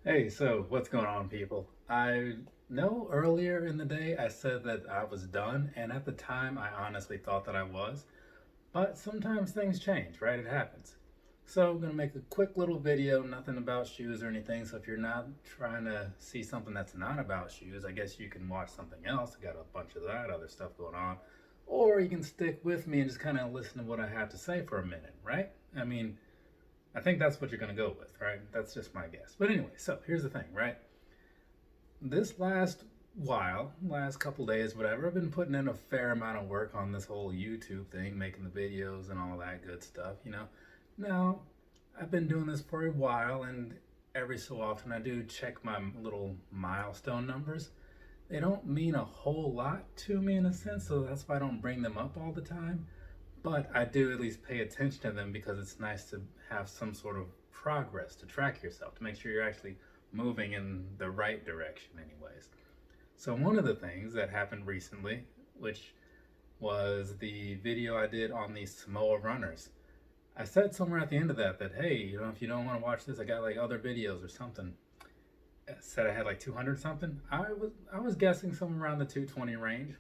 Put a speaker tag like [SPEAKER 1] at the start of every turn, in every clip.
[SPEAKER 1] Hey, so what's going on, people? I know earlier in the day I said that I was done, and at the time I honestly thought that I was, but sometimes things change, right? It happens. So I'm gonna make a quick little video, nothing about shoes or anything. So if you're not trying to see something that's not about shoes, I guess you can watch something else. I got a bunch of that other stuff going on. Or you can stick with me and just kind of listen to what I have to say for a minute, right? I mean, I think that's what you're going to go with, right? That's just my guess. But anyway, so here's the thing, right? This last couple days, whatever, I've been putting in a fair amount of work on this whole YouTube thing, making the videos and all that good stuff. Now, I've been doing this for a while, and every so often I do check my little milestone numbers. They don't mean a whole lot to me in a sense, so that's why I don't bring them up all the time. But I do at least pay attention to them because it's nice to have some sort of progress to track yourself, to make sure you're actually moving in the right direction, anyways. So, one of the things that happened recently, which was the video I did on the Samoa runners, I said somewhere at the end of that, hey, if you don't want to watch this, I got like other videos or something. I said I had like 200 something. I was guessing somewhere around the 220 range.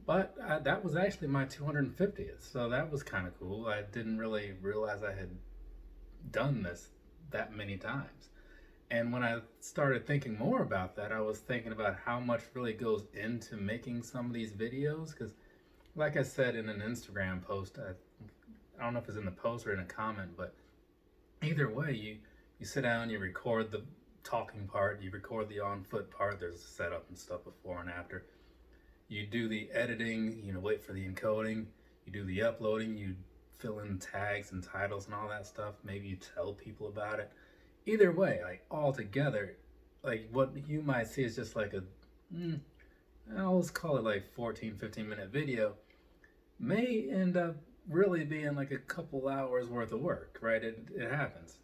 [SPEAKER 1] But that was actually my 250th, so that was kind of cool. I didn't really realize I had done this that many times. And when I started thinking more about that, I was thinking about how much really goes into making some of these videos. Because, like I said in an Instagram post, I don't know if it's in the post or in a comment, but either way, you sit down, you record the talking part, you record the on foot part. There's a setup and stuff before and after. You do the editing, wait for the encoding, you do the uploading, you fill in tags and titles and all that stuff. Maybe you tell people about it. Either way, like all together, like what you might see is just like let's call it like 14, 15-minute video, may end up really being like a couple hours worth of work, right? It happens.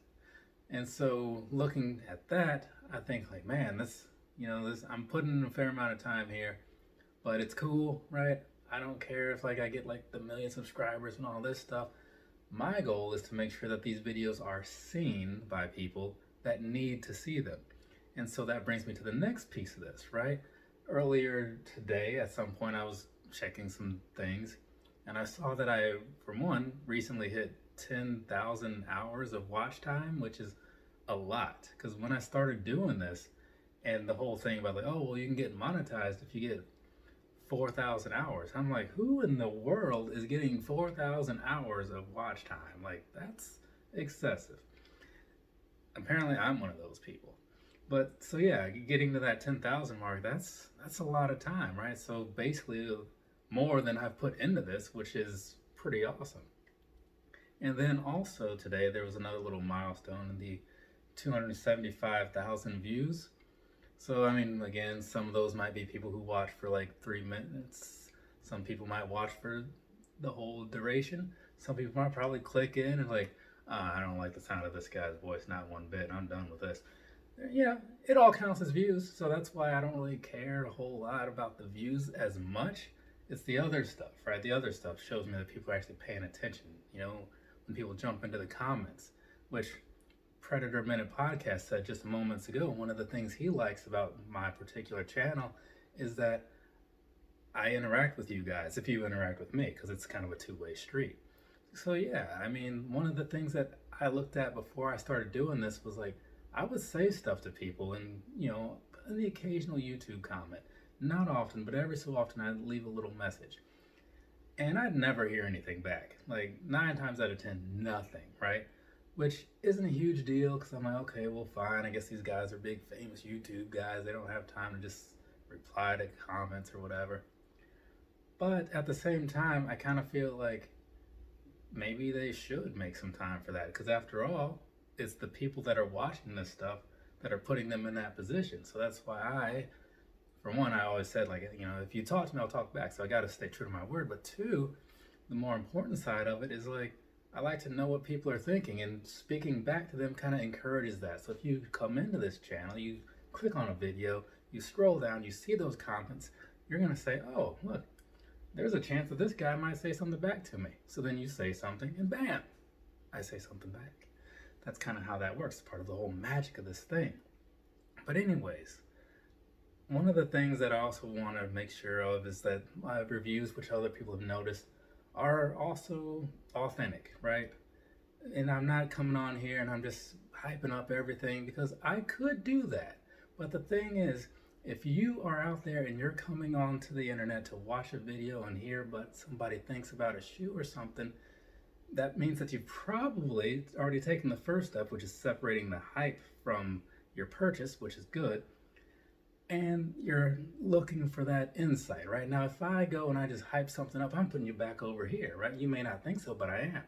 [SPEAKER 1] And so looking at that, I think like, man, this I'm putting in a fair amount of time here, but it's cool, right? I don't care if like I get like the million subscribers and all this stuff. My goal is to make sure that these videos are seen by people that need to see them. And so that brings me to the next piece of this, right? Earlier today, at some point, I was checking some things and I saw that I, for one, recently hit 10,000 hours of watch time, which is a lot. Because when I started doing this, and the whole thing about like, oh, well, you can get monetized if you get 4,000 hours. I'm like, who in the world is getting 4,000 hours of watch time? Like, that's excessive. Apparently, I'm one of those people. But so yeah, getting to that 10,000 mark, that's a lot of time, right? So basically, more than I've put into this, which is pretty awesome. And then also today, there was another little milestone in the 275,000 views. So, I mean, again, some of those might be people who watch for like 3 minutes. Some people might watch for the whole duration. Some people might probably click in and like, I don't like the sound of this guy's voice, not one bit. I'm done with this. It all counts as views. So that's why I don't really care a whole lot about the views as much. It's the other stuff, right? The other stuff shows me that people are actually paying attention. When people jump into the comments, which Predator Minute podcast said just moments ago, one of the things he likes about my particular channel is that I interact with you guys if you interact with me, because it's kind of a two-way street. So yeah, I mean, one of the things that I looked at before I started doing this was like, I would say stuff to people and, the occasional YouTube comment. Not often, but every so often I'd leave a little message. And I'd never hear anything back. Like 9 times out of 10, nothing, right? Which isn't a huge deal because I'm like, okay, well, fine. I guess these guys are big, famous YouTube guys. They don't have time to just reply to comments or whatever. But at the same time, I kind of feel like maybe they should make some time for that because after all, it's the people that are watching this stuff that are putting them in that position. So that's why for one, I always said, like, if you talk to me, I'll talk back. So I got to stay true to my word. But two, the more important side of it is like, I like to know what people are thinking, and speaking back to them kind of encourages that. So if you come into this channel, you click on a video, you scroll down, you see those comments, you're going to say, oh, look, there's a chance that this guy might say something back to me. So then you say something, and bam, I say something back. That's kind of how that works. It's part of the whole magic of this thing. But anyways, one of the things that I also want to make sure of is that my reviews, which other people have noticed, are also authentic, right? And I'm not coming on here and I'm just hyping up everything, because I could do that. But the thing is, if you are out there and you're coming onto the internet to watch a video and hear what somebody thinks about a shoe or something, that means that you've probably already taken the first step, which is separating the hype from your purchase, which is good. And you're looking for that insight, right? Now, if I go and I just hype something up, I'm putting you back over here, right? You may not think so, but I am.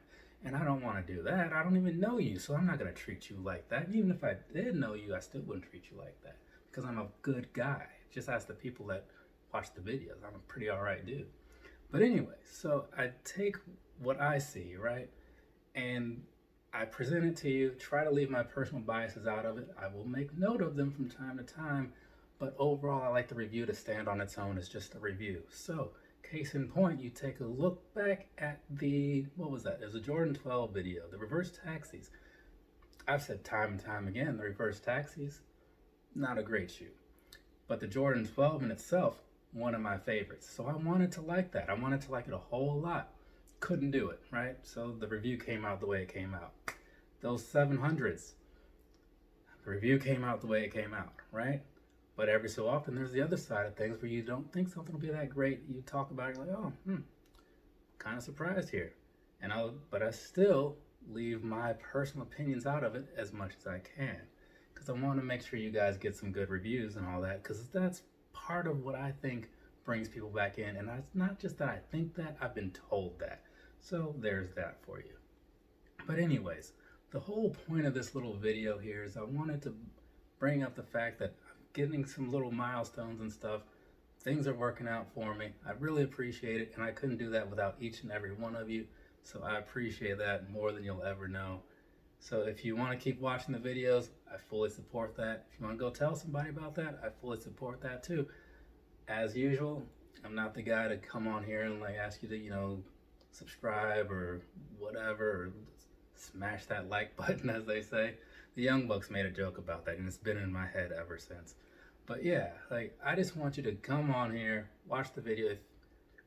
[SPEAKER 1] And I don't want to do that. I don't even know you, so I'm not going to treat you like that. And even if I did know you, I still wouldn't treat you like that, because I'm a good guy. Just ask the people that watch the videos. I'm a pretty all right dude. But anyway, so I take what I see, right? And I present it to you, try to leave my personal biases out of it. I will make note of them from time to time, but overall, I like the review to stand on its own as just a review. So, case in point, you take a look back at what was that? It was a Jordan 12 video, the reverse taxis. I've said time and time again, the reverse taxis, not a great shoe. But the Jordan 12 in itself, one of my favorites. So I wanted to like that. I wanted to like it a whole lot. Couldn't do it, right? So the review came out the way it came out. Those 700s, the review came out the way it came out, right? But every so often, there's the other side of things where you don't think something will be that great. You talk about it, you're like, oh, kind of surprised here. But I still leave my personal opinions out of it as much as I can, because I want to make sure you guys get some good reviews and all that, because that's part of what I think brings people back in. And it's not just that I think that, I've been told that. So there's that for you. But anyways, the whole point of this little video here is I wanted to bring up the fact that getting some little milestones and stuff. Things are working out for me. I really appreciate it, and I couldn't do that without each and every one of you. So I appreciate that more than you'll ever know. So if you want to keep watching the videos, I fully support that. If you want to go tell somebody about that, I fully support that too. As usual, I'm not the guy to come on here and like ask you to, subscribe or whatever, or smash that like button, as they say. The Young Bucks made a joke about that, and it's been in my head ever since. But yeah, I just want you to come on here, watch the video.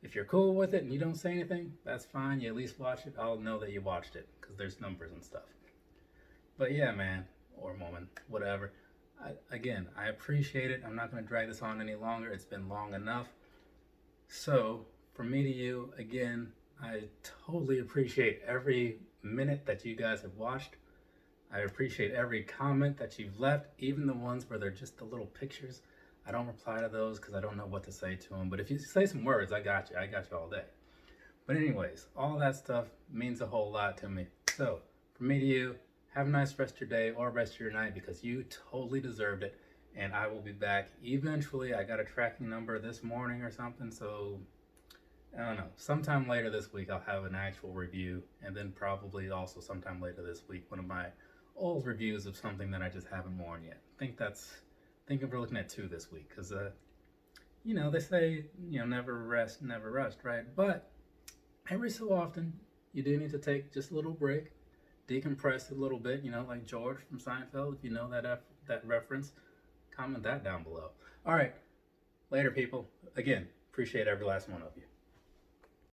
[SPEAKER 1] If you're cool with it and you don't say anything, that's fine. You at least watch it. I'll know that you watched it, because there's numbers and stuff. But yeah, man, or woman, whatever. Again, I appreciate it. I'm not going to drag this on any longer. It's been long enough. So, from me to you, again, I totally appreciate every minute that you guys have watched. I appreciate every comment that you've left, even the ones where they're just the little pictures. I don't reply to those because I don't know what to say to them. But if you say some words, I got you. I got you all day. But anyways, all that stuff means a whole lot to me. So, from me to you, have a nice rest of your day or rest of your night, because you totally deserved it. And I will be back eventually. I got a tracking number this morning or something. So, I don't know. Sometime later this week, I'll have an actual review. And then probably also sometime later this week, one of my old reviews of something that I just haven't worn yet. I think we're looking at 2 this week, because they say never rest, never rust, right? But every so often you do need to take just a little break, decompress a little bit, like George from Seinfeld. If you know that reference, comment that down below. All right, later people. Again, appreciate every last one of you.